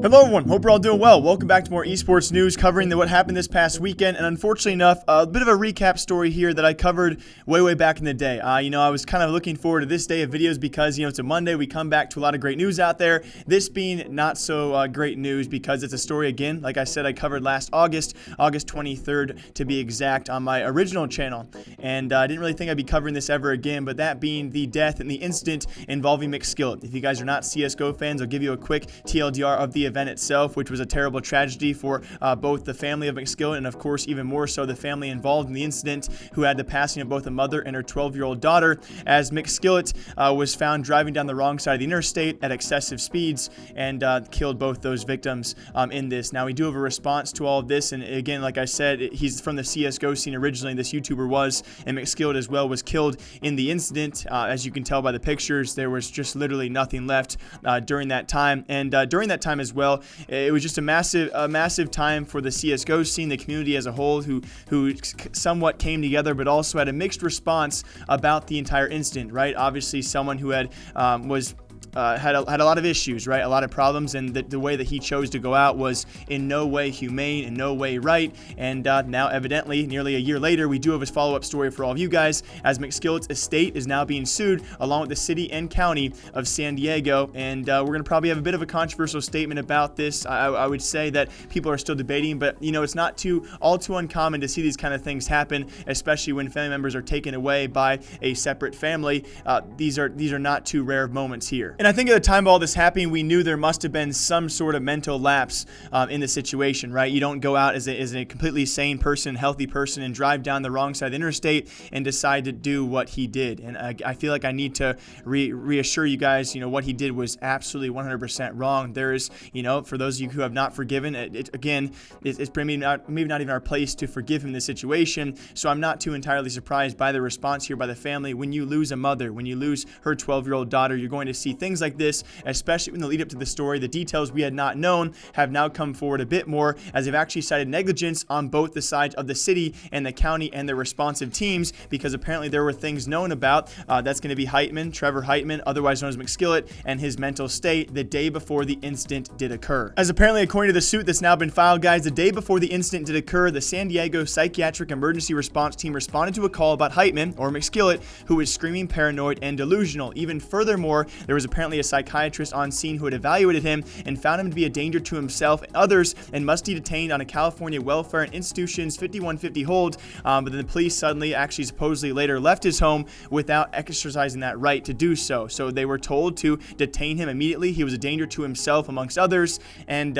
Hello everyone, hope you're all doing well. Welcome back to more esports news covering what happened this past weekend, and unfortunately enough, a bit of a recap story here that I covered way back in the day. I was kind of looking forward to this day of videos because, it's a Monday, we come back to a lot of great news out there. This being not so great news because it's a story, again, like I said, I covered last August 23rd to be exact, on my original channel, and I didn't really think I'd be covering this ever again, but that being the death and the incident involving McSkillet. If you guys are not CSGO fans, I'll give you a quick TLDR of the event itself, which was a terrible tragedy for both the family of McSkillet and, of course, even more so the family involved in the incident, who had the passing of both a mother and her 12-year-old daughter, as McSkillet was found driving down the wrong side of the interstate at excessive speeds and killed both those victims in this. Now, we do have a response to all of this, and again, like I said, he's from the CSGO scene originally, this YouTuber was, and McSkillet as well was killed in the incident. As you can tell by the pictures, there was just literally nothing left during that time, and during that time as well, it was just a massive time for the CSGO scene, the community as a whole, who somewhat came together, but also had a mixed response about the entire incident, right? Obviously, someone who had had a lot of issues, right? A lot of problems, and the way that he chose to go out was in no way humane, in no way right. And now, evidently, nearly a year later, we do have a follow-up story for all of you guys, as McSkillet's estate is now being sued, along with the city and county of San Diego. And we're going to probably have a bit of a controversial statement about this. I would say that people are still debating, but it's not all too uncommon to see these kind of things happen, especially when family members are taken away by a separate family. These are not too rare of moments here. And I think at the time of all this happening, we knew there must have been some sort of mental lapse in the situation, right? You don't go out as a completely sane person, healthy person, and drive down the wrong side of the interstate and decide to do what he did. And I feel like I need to reassure you guys, what he did was absolutely 100% wrong. There is, for those of you who have not forgiven, it's maybe not even our place to forgive him this situation. So I'm not too entirely surprised by the response here by the family. When you lose a mother, when you lose her 12-year-old daughter, you're going to see things like this, especially in the lead up to the story. The details we had not known have now come forward a bit more, as they've actually cited negligence on both the sides of the city and the county and their responsive teams, because apparently there were things known about. That's going to be Trevor Heitman, otherwise known as McSkillet, and his mental state the day before the incident did occur. As apparently, according to the suit that's now been filed, guys, the day before the incident did occur, the San Diego Psychiatric Emergency Response Team responded to a call about Heitman, or McSkillet, who was screaming, paranoid, and delusional. Even furthermore, there was apparently a psychiatrist on scene who had evaluated him and found him to be a danger to himself and others, and must be detained on a California Welfare and Institutions 5150 hold. But then the police supposedly later left his home without exercising that right to do so. So they were told to detain him immediately. He was a danger to himself amongst others, and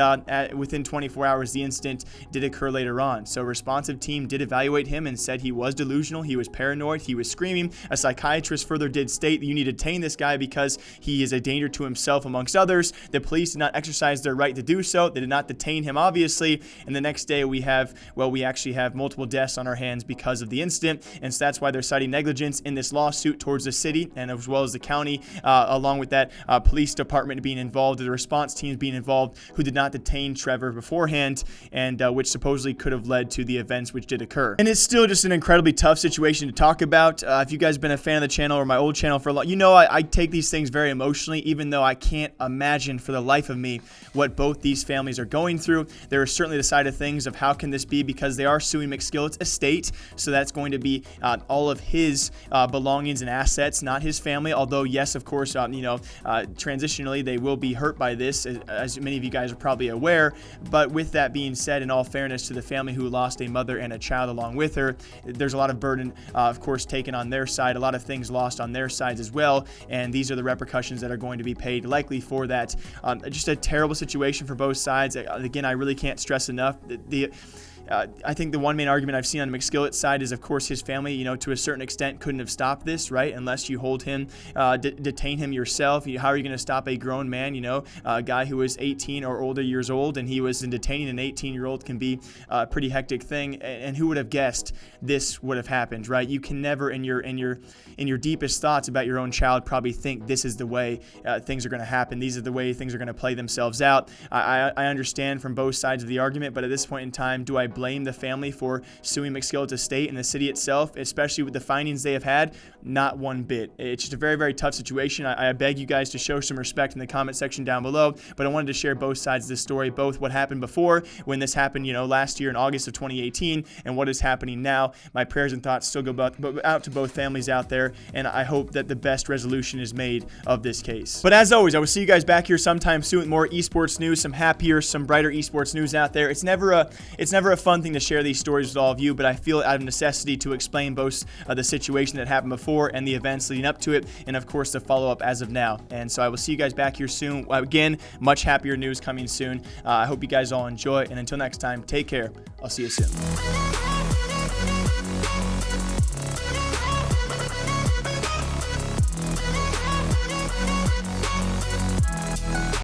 within 24 hours, the incident did occur later on. So a responsive team did evaluate him and said he was delusional, he was paranoid, he was screaming. A psychiatrist further did state that you need to detain this guy because he is a danger to himself amongst others. The police did not exercise their right to do so. They did not detain him, obviously, and the next day we actually have multiple deaths on our hands because of the incident, and so that's why they're citing negligence in this lawsuit towards the city and as well as the county, along with that police department being involved, the response teams being involved, who did not detain Trevor beforehand, and which supposedly could have led to the events which did occur. And it's still just an incredibly tough situation to talk about. If you guys have been a fan of the channel or my old channel for a long, I take these things very emotionally, even though I can't imagine for the life of me what both these families are going through. There is certainly the side of things of how can this be, because they are suing McSkillet's estate, so that's going to be all of his belongings and assets, not his family, although yes, of course, transitionally they will be hurt by this, as many of you guys are probably aware. But with that being said, in all fairness to the family who lost a mother and a child along with her, there's a lot of burden, of course, taken on their side, a lot of things lost on their sides as well, and these are the repercussions that are going to be paid likely for that. Just a terrible situation for both sides. Again, I really can't stress enough I think the one main argument I've seen on McSkillet's side is, of course, his family, to a certain extent couldn't have stopped this, right? Unless you hold him, detain him yourself. How are you going to stop a grown man, a guy who is 18 or older years old, and he was detaining an 18-year-old can be a pretty hectic thing. And who would have guessed this would have happened, right? You can never, in your deepest thoughts about your own child, probably think this is the way things are going to happen. These are the way things are going to play themselves out. I understand from both sides of the argument, but at this point in time, do I blame the family for suing McSkillet's estate and the city itself, especially with the findings they have had. Not one bit. It's just a very, very tough situation. I beg you guys to show some respect in the comment section down below, but I wanted to share both sides of this story, both what happened before, when this happened, last year in August of 2018, and what is happening now. My prayers and thoughts still go out to both families out there, and I hope that the best resolution is made of this case. But as always, I will see you guys back here sometime soon with more esports news, some happier, some brighter esports news out there. It's never a fun thing to share these stories with all of you, but I feel it out of necessity to explain both the situation that happened before and the events leading up to it, and of course the follow-up as of now. And so I will see you guys back here soon. Again, much happier news coming soon. I hope you guys all enjoy, and until next time, take care. I'll see you soon.